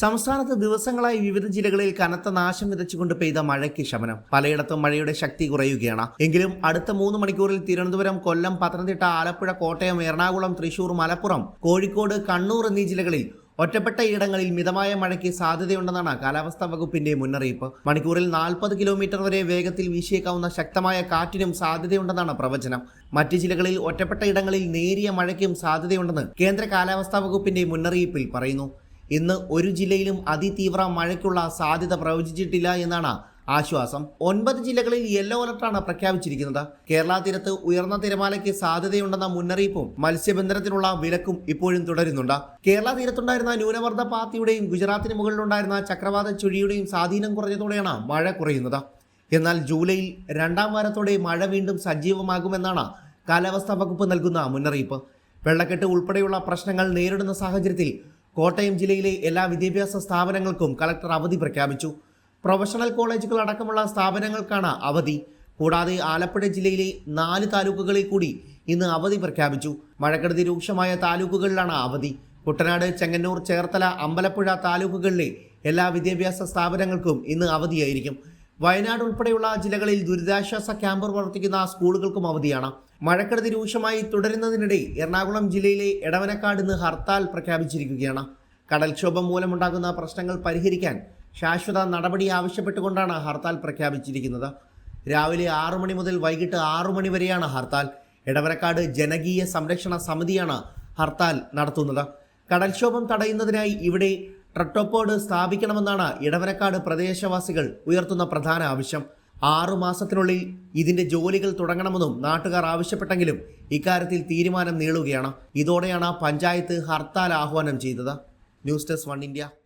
സംസ്ഥാനത്ത് ദിവസങ്ങളായി വിവിധ ജില്ലകളിൽ കനത്ത നാശം വിതച്ചുകൊണ്ട് പെയ്ത മഴയ്ക്ക് ശമനം. പലയിടത്തും മഴയുടെ ശക്തി കുറയുകയാണ്. എങ്കിലും അടുത്ത 3 മണിക്കൂറിൽ തിരുവനന്തപുരം, കൊല്ലം, പത്തനംതിട്ട, ആലപ്പുഴ, കോട്ടയം, എറണാകുളം, തൃശൂർ, മലപ്പുറം, കോഴിക്കോട്, കണ്ണൂർ എന്നീ ജില്ലകളിൽ ഒറ്റപ്പെട്ട ഇടങ്ങളിൽ മിതമായ മഴയ്ക്ക് സാധ്യതയുണ്ടെന്നാണ് കാലാവസ്ഥാ വകുപ്പിന്റെ മുന്നറിയിപ്പ്. മണിക്കൂറിൽ 40 കിലോമീറ്റർ വരെ വേഗത്തിൽ വീശിയേക്കാവുന്ന ശക്തമായ കാറ്റിനും സാധ്യതയുണ്ടെന്നാണ് പ്രവചനം. മറ്റ് ജില്ലകളിൽ ഒറ്റപ്പെട്ട ഇടങ്ങളിൽ നേരിയ മഴയ്ക്കും സാധ്യതയുണ്ടെന്ന് കേന്ദ്ര കാലാവസ്ഥാ വകുപ്പിന്റെ മുന്നറിയിപ്പിൽ പറയുന്നു. ഇന്ന് ഒരു ജില്ലയിലും അതിതീവ്ര മഴയ്ക്കുള്ള സാധ്യത പ്രവചിച്ചിട്ടില്ല എന്നാണ് ആശ്വാസം. 9 ജില്ലകളിൽ യെല്ലോ അലർട്ടാണ് പ്രഖ്യാപിച്ചിരിക്കുന്നത്. കേരള തീരത്ത് ഉയർന്ന തിരമാലയ്ക്ക് സാധ്യതയുണ്ടെന്ന മുന്നറിയിപ്പും മത്സ്യബന്ധനത്തിനുള്ള വിലക്കും ഇപ്പോഴും തുടരുന്നുണ്ട്. കേരള തീരത്തുണ്ടായിരുന്ന ന്യൂനമർദ്ദ പാത്തിയുടെയും ഗുജറാത്തിന് മുകളിലുണ്ടായിരുന്ന ചക്രവാത ചുഴിയുടെയും സ്വാധീനം കുറഞ്ഞതോടെയാണ് മഴ കുറയുന്നത്. എന്നാൽ ജൂലൈയിൽ 2ാം വാരത്തോടെ മഴ വീണ്ടും സജീവമാകുമെന്നാണ് കാലാവസ്ഥാ വകുപ്പ് നൽകുന്ന മുന്നറിയിപ്പ്. വെള്ളക്കെട്ട് ഉൾപ്പെടെയുള്ള പ്രശ്നങ്ങൾ നേരിടുന്ന സാഹചര്യത്തിൽ കോട്ടയം ജില്ലയിലെ എല്ലാ വിദ്യാഭ്യാസ സ്ഥാപനങ്ങൾക്കും കളക്ടർ അവധി പ്രഖ്യാപിച്ചു. പ്രൊഫഷണൽ കോളേജുകൾ അടക്കമുള്ള സ്ഥാപനങ്ങൾക്കാണ് അവധി. കൂടാതെ ആലപ്പുഴ ജില്ലയിലെ 4 താലൂക്കുകളിൽ കൂടി ഇന്ന് അവധി പ്രഖ്യാപിച്ചു. മഴക്കെടുതി രൂക്ഷമായ താലൂക്കുകളിലാണ് അവധി. കുട്ടനാട്, ചെങ്ങന്നൂർ, ചേർത്തല, അമ്പലപ്പുഴ താലൂക്കുകളിലെ എല്ലാ വിദ്യാഭ്യാസ സ്ഥാപനങ്ങൾക്കും ഇന്ന് അവധിയായിരിക്കും. വയനാട് ഉൾപ്പെടെയുള്ള ജില്ലകളിൽ ദുരിതാശ്വാസ ക്യാമ്പ് പ്രവർത്തിക്കുന്ന സ്കൂളുകൾക്കും അവധിയാണ്. മഴക്കെടുതി രൂക്ഷമായി തുടരുന്നതിനിടെ എറണാകുളം ജില്ലയിലെ എടവനക്കാട് ഇന്ന് ഹർത്താൽ പ്രഖ്യാപിച്ചിരിക്കുകയാണ്. കടൽക്ഷോഭം മൂലമുണ്ടാകുന്ന പ്രശ്നങ്ങൾ പരിഹരിക്കാൻ ശാശ്വത നടപടി ആവശ്യപ്പെട്ടുകൊണ്ടാണ് ഹർത്താൽ പ്രഖ്യാപിച്ചിരിക്കുന്നത്. രാവിലെ 6 മണി മുതൽ വൈകിട്ട് 6 മണി വരെയാണ് ഹർത്താൽ. എടവനക്കാട് ജനകീയ സംരക്ഷണ സമിതിയാണ് ഹർത്താൽ നടത്തുന്നത്. കടൽക്ഷോഭം തടയുന്നതിനായി ഇവിടെ ട്രട്ടോപോഡ് സ്ഥാപിക്കണമെന്നാണ് എടവനക്കാട് പ്രദേശവാസികൾ ഉയർത്തുന്ന പ്രധാന ആവശ്യം. 6 മാസത്തിനുള്ളിൽ ഇതിന്റെ ജോലികൾ തുടങ്ങണമെന്നും നാട്ടുകാർ ആവശ്യപ്പെട്ടെങ്കിലും ഇക്കാര്യത്തിൽ തീരുമാനം നീളുകയാണ്. ഇതോടെയാണ് പഞ്ചായത്ത് ഹർത്താൽ ആഹ്വാനം ചെയ്തത്. News desk 1 India.